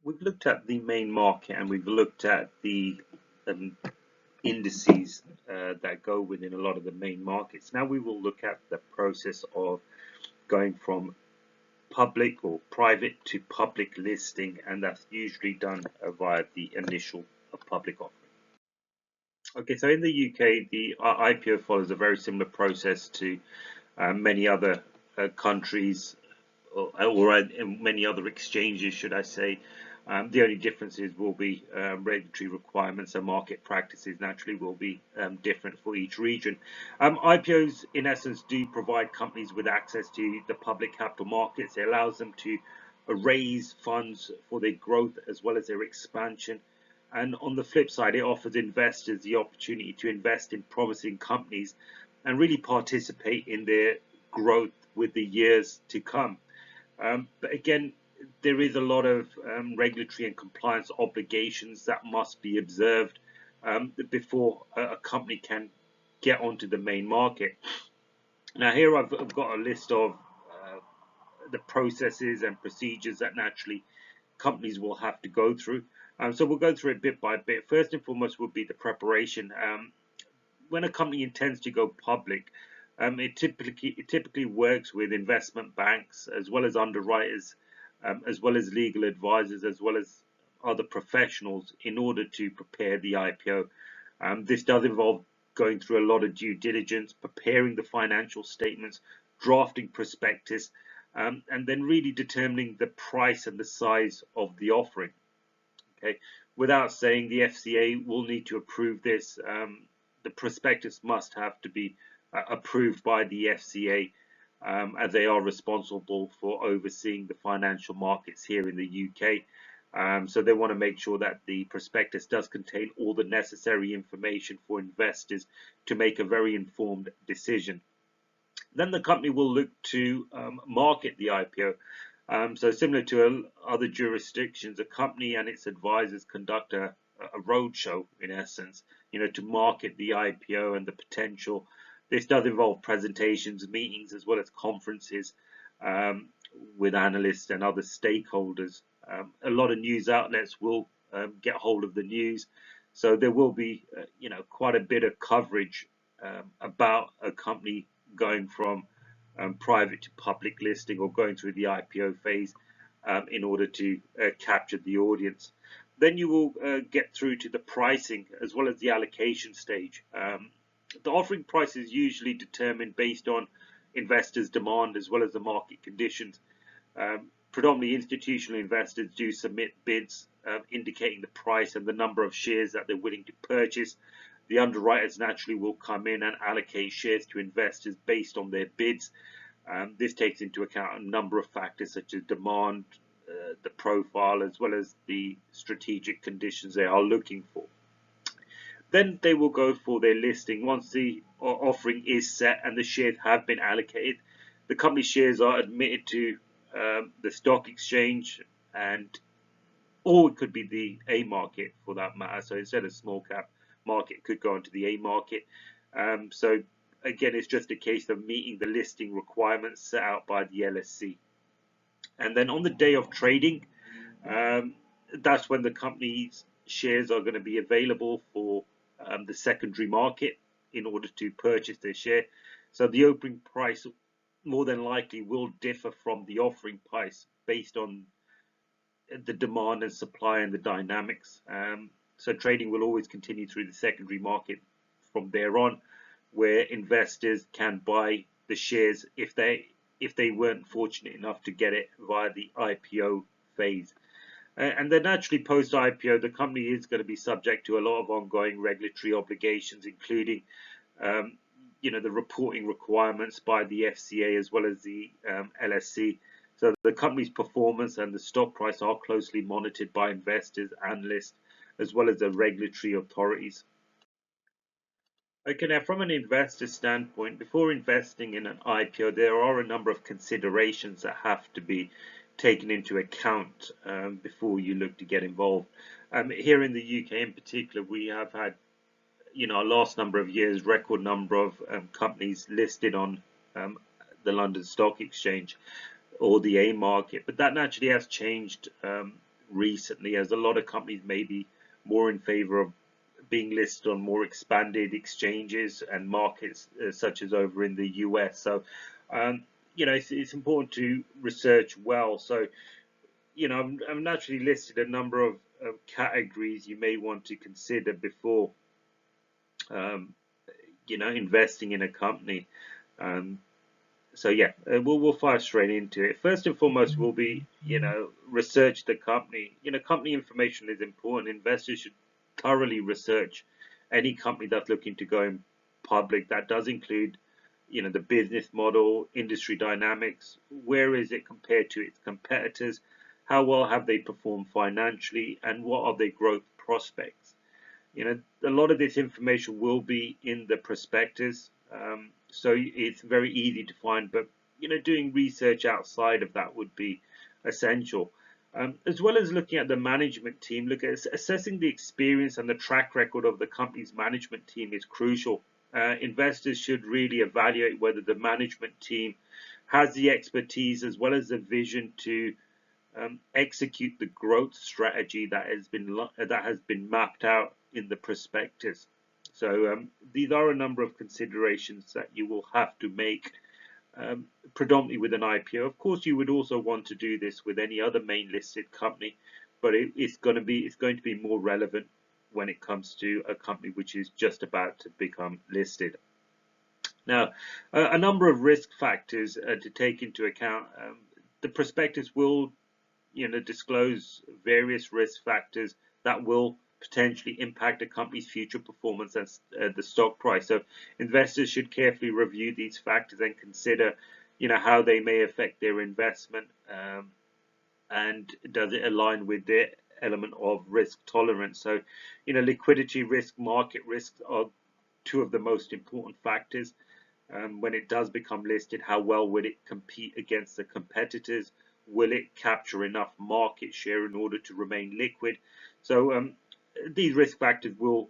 we've looked at the main market and we've looked at the um, indices that go within a lot of the main markets. Now we will look at the process of going from public or private to public listing, and that's usually done via the initial public offering. Okay, so in the UK, the IPO follows a very similar process to many other countries or in many other exchanges, should I say. The only differences will be regulatory requirements and market practices naturally will be different for each region. IPOs, in essence, do provide companies with access to the public capital markets. It allows them to raise funds for their growth as well as their expansion. And on the flip side, it offers investors the opportunity to invest in promising companies and really participate in their growth with the years to come. But again, there is a lot of regulatory and compliance obligations that must be observed before a company can get onto the main market. Now, here I've got a list of the processes and procedures that naturally companies will have to go through. So we'll go through it bit by bit. First and foremost will be the preparation. When a company intends to go public, it typically works with investment banks as well as underwriters, as well as legal advisors, as well as other professionals in order to prepare the IPO. This does involve going through a lot of due diligence, preparing the financial statements, drafting prospectus, and then really determining the price and the size of the offering. Okay, without saying, the FCA will need to approve this. The prospectus must have to be approved by the FCA, as they are responsible for overseeing the financial markets here in the UK. So they want to make sure that the prospectus does contain all the necessary information for investors to make a very informed decision. Then the company will look to market the IPO. So similar to other jurisdictions, a company and its advisors conduct a roadshow, in essence, to market the IPO and the potential. This does involve presentations, meetings, as well as conferences with analysts and other stakeholders. A lot of news outlets will get hold of the news, so there will be, quite a bit of coverage about a company going from private to public listing or going through the IPO phase in order to capture the audience. Then you will get through to the pricing as well as the allocation stage. The offering price is usually determined based on investors' demand as well as the market conditions. Predominantly institutional investors do submit bids indicating the price and the number of shares that they're willing to purchase. The underwriters naturally will come in and allocate shares to investors based on their bids. This takes into account a number of factors such as demand, the profile, as well as the strategic conditions they are looking for. Then they will go for their listing. Once the offering is set and the shares have been allocated, the company shares are admitted to the stock exchange, or it could be the A market for that matter. So instead of small cap market, it could go into the A market. So again, it's just a case of meeting the listing requirements set out by the LSC. And then on the day of trading, that's when the company's shares are going to be available for the secondary market in order to purchase their share. So the opening price more than likely will differ from the offering price based on the demand and supply and the dynamics. So trading will always continue through the secondary market from there on, where investors can buy the shares if they weren't fortunate enough to get it via the IPO phase. And then naturally post IPO, the company is going to be subject to a lot of ongoing regulatory obligations, including the reporting requirements by the FCA as well as the LSC. So the company's performance and the stock price are closely monitored by investors, analysts, as well as the regulatory authorities. Okay, now from an investor standpoint, before investing in an IPO, there are a number of considerations that have to be taken into account before you look to get involved. Here in the UK in particular, we have had, our last number of years, record number of companies listed on the London Stock Exchange or the A market, but that naturally has changed recently, as a lot of companies may be more in favor of being listed on more expanded exchanges and markets, such as over in the US. So, um, it's important to research well. So, I've naturally listed a number of categories you may want to consider before, um, investing in a company. Um, so yeah, we'll fire straight into it. First and foremost, will be research the company. Company information is important. Investors should thoroughly research any company that's looking to go in public. That does include the business model, industry dynamics. Where is it compared to its competitors? How well have they performed financially, and what are their growth prospects? A lot of this information will be in the prospectus, so it's very easy to find. But doing research outside of that would be essential, as well as looking at the management team. Look at assessing the experience and the track record of the company's management team is crucial. Investors should really evaluate whether the management team has the expertise as well as the vision to execute the growth strategy that has been mapped out in the prospectus. So these are a number of considerations that you will have to make, predominantly with an IPO. Of course, you would also want to do this with any other main listed company, but it's going to be more relevant when it comes to a company which is just about to become listed. Now, a number of risk factors to take into account. The prospectus will disclose various risk factors that will potentially impact a company's future performance and the stock price. So investors should carefully review these factors and consider, how they may affect their investment, and does it align with their element of risk tolerance. So, liquidity risk, market risks are two of the most important factors. When it does become listed, how well will it compete against the competitors? Will it capture enough market share in order to remain liquid? So these risk factors will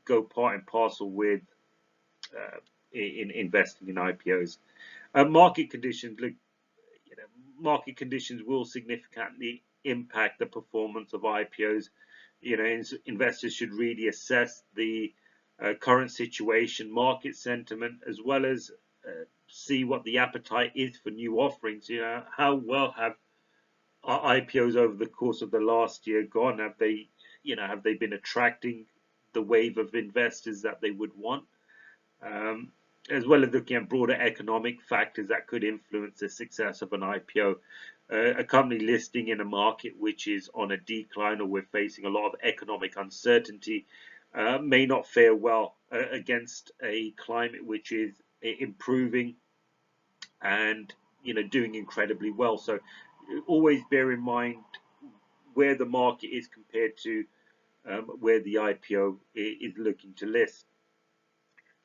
go part and parcel with in investing in IPOs. Market conditions, look, market conditions will significantly impact the performance of IPOs. Investors should really assess the current situation, market sentiment, as well as see what the appetite is for new offerings. How well have IPOs over the course of the last year gone? Have they been attracting the wave of investors that they would want? As well as looking at broader economic factors that could influence the success of an IPO. A company listing in a market which is on a decline, or we're facing a lot of economic uncertainty, may not fare well against a climate which is improving and doing incredibly well. So always bear in mind where the market is compared to where the IPO is looking to list.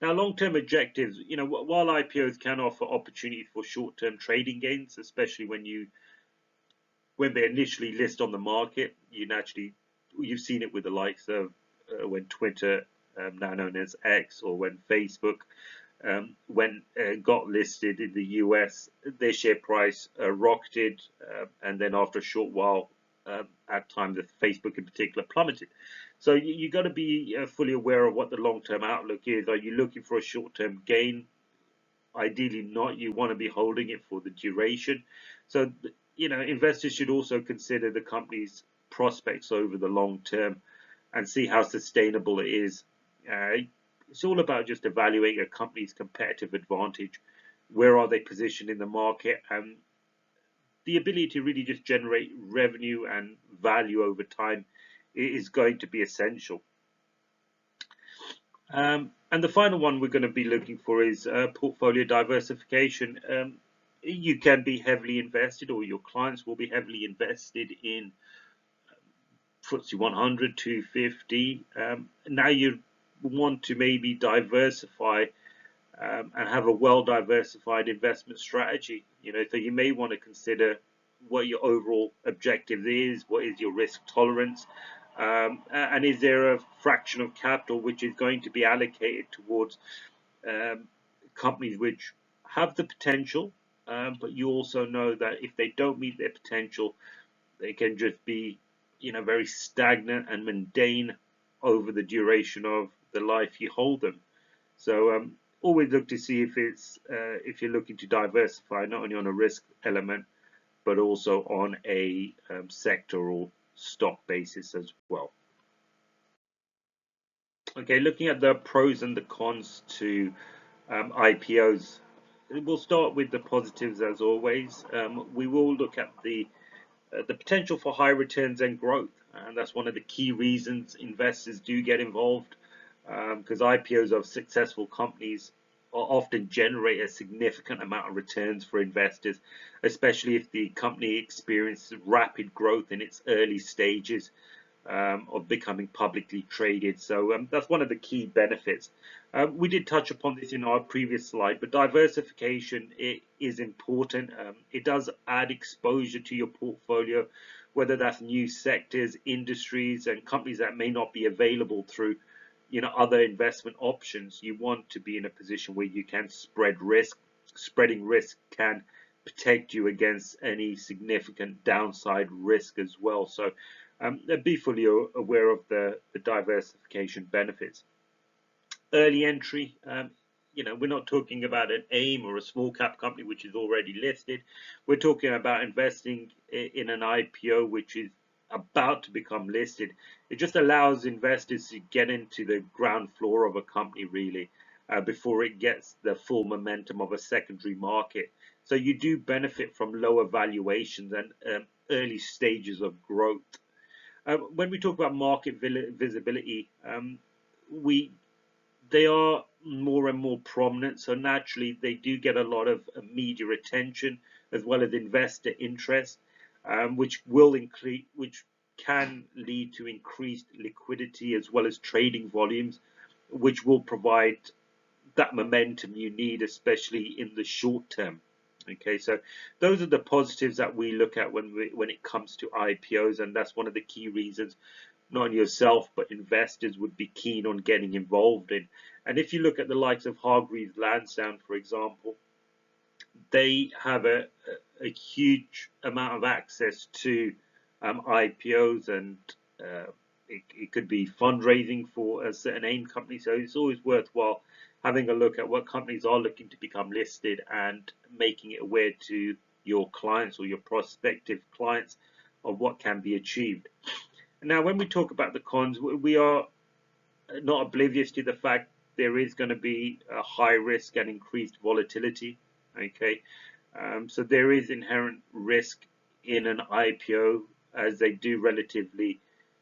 Now, long-term objectives, while IPOs can offer opportunity for short-term trading gains, especially when they initially list on the market, you've seen it with the likes of when Twitter, now known as X, or when Facebook got listed in the US, their share price rocketed, and then after a short while, at times Facebook in particular plummeted. So you got to be fully aware of what the long-term outlook is. Are you looking for a short-term gain? Ideally not. You want to be holding it for the duration. So investors should also consider the company's prospects over the long term and see how sustainable it is. It's all about just evaluating a company's competitive advantage. Where are they positioned in the market? And the ability to really just generate revenue and value over time is going to be essential. And the final one we're going to be looking for is portfolio diversification. You can be heavily invested, or your clients will be heavily invested in FTSE 100, 250. Now you want to maybe diversify and have a well-diversified investment strategy. So you may want to consider what your overall objective is, what is your risk tolerance, and is there a fraction of capital which is going to be allocated towards companies which have the potential, but you also know that if they don't meet their potential, They can just be, very stagnant and mundane over the duration of the life you hold them. So always look to see if you're looking to diversify not only on a risk element but also on a sectoral stock basis as well. Okay, looking at the pros and the cons to IPOs. We'll start with the positives as always. We will look at the potential for high returns and growth, and that's one of the key reasons investors do get involved, because IPOs of successful companies often generate a significant amount of returns for investors, especially if the company experiences rapid growth in its early stages of becoming publicly traded. So that's one of the key benefits. We did touch upon this in our previous slide, but diversification is important. It does add exposure to your portfolio, whether that's new sectors, industries, and companies that may not be available through other investment options. You want to be in a position where you can spread risk. Spreading risk can protect you against any significant downside risk as well. So be fully aware of the diversification benefits. Early entry, we're not talking about an AIM or a small cap company which is already listed. We're talking about investing in an IPO which is about to become listed. It just allows investors to get into the ground floor of a company really before it gets the full momentum of a secondary market. So you do benefit from lower valuations and early stages of growth. When we talk about market visibility, they are more and more prominent, so naturally they do get a lot of media attention as well as investor interest, which can lead to increased liquidity as well as trading volumes, which will provide that momentum you need, especially in the short term. Okay, so those are the positives that we look at when it comes to IPOs, and that's one of the key reasons not only yourself but investors would be keen on getting involved in. And if you look at the likes of Hargreaves Lansdown, for example, they have a huge amount of access to IPOs, and it could be fundraising for a certain AIM company. So it's always worthwhile having a look at what companies are looking to become listed and making it aware to your clients or your prospective clients of what can be achieved. Now, when we talk about the cons, we are not oblivious to the fact there is going to be a high risk and increased volatility. Okay, so there is inherent risk in an IPO as they do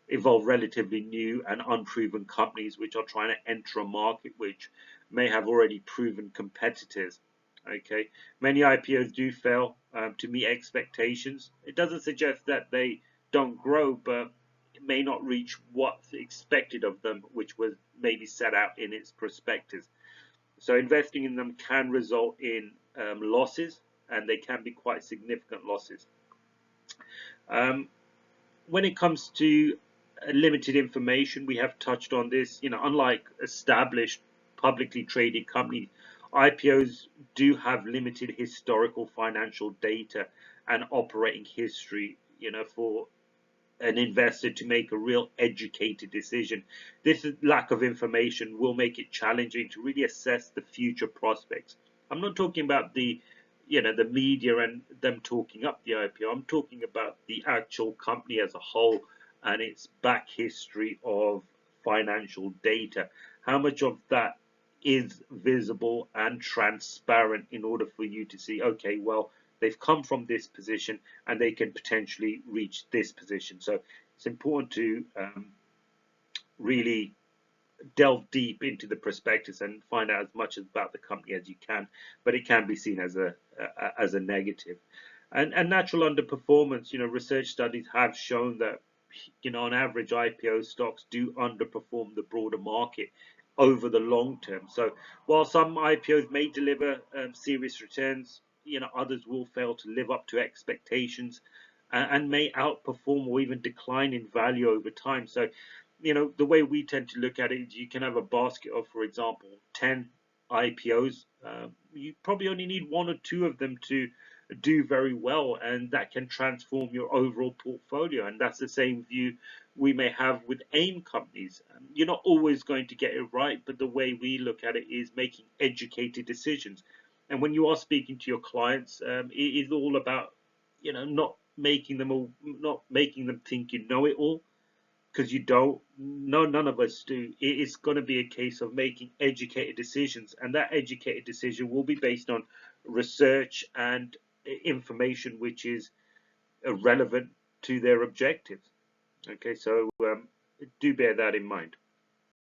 involve relatively new and unproven companies which are trying to enter a market which may have already proven competitors. Okay, many IPOs do fail to meet expectations. It doesn't suggest that they don't grow, but it may not reach what's expected of them, which was maybe set out in its prospectus. So investing in them can result in losses, and they can be quite significant losses. When it comes to limited information, we have touched on this. Unlike established publicly traded companies, IPOs do have limited historical financial data and operating history, for an investor to make a real educated decision. This lack of information will make it challenging to really assess the future prospects. I'm not talking about the media and them talking up the IPO. I'm talking about the actual company as a whole and its back history of financial data. How much of that is visible and transparent in order for you to see, okay, well, they've come from this position and they can potentially reach this position. So it's important to really delve deep into the prospectus and find out as much about the company as you can, but it can be seen as a negative. And natural underperformance, research studies have shown that on average IPO stocks do underperform the broader market over the long term. So while some IPOs may deliver serious returns, others will fail to live up to expectations and may outperform or even decline in value over time. So the way we tend to look at it is you can have a basket of, for example, 10 IPOs. You probably only need one or two of them to do very well, and that can transform your overall portfolio. And that's the same view we may have with AIM companies. You're not always going to get it right, but the way we look at it is making educated decisions. And when you are speaking to your clients, it is all about, not making them think you know it all, because you don't. No, none of us do. It is going to be a case of making educated decisions, and that educated decision will be based on research and information which is relevant to their objectives. Okay, so do bear that in mind.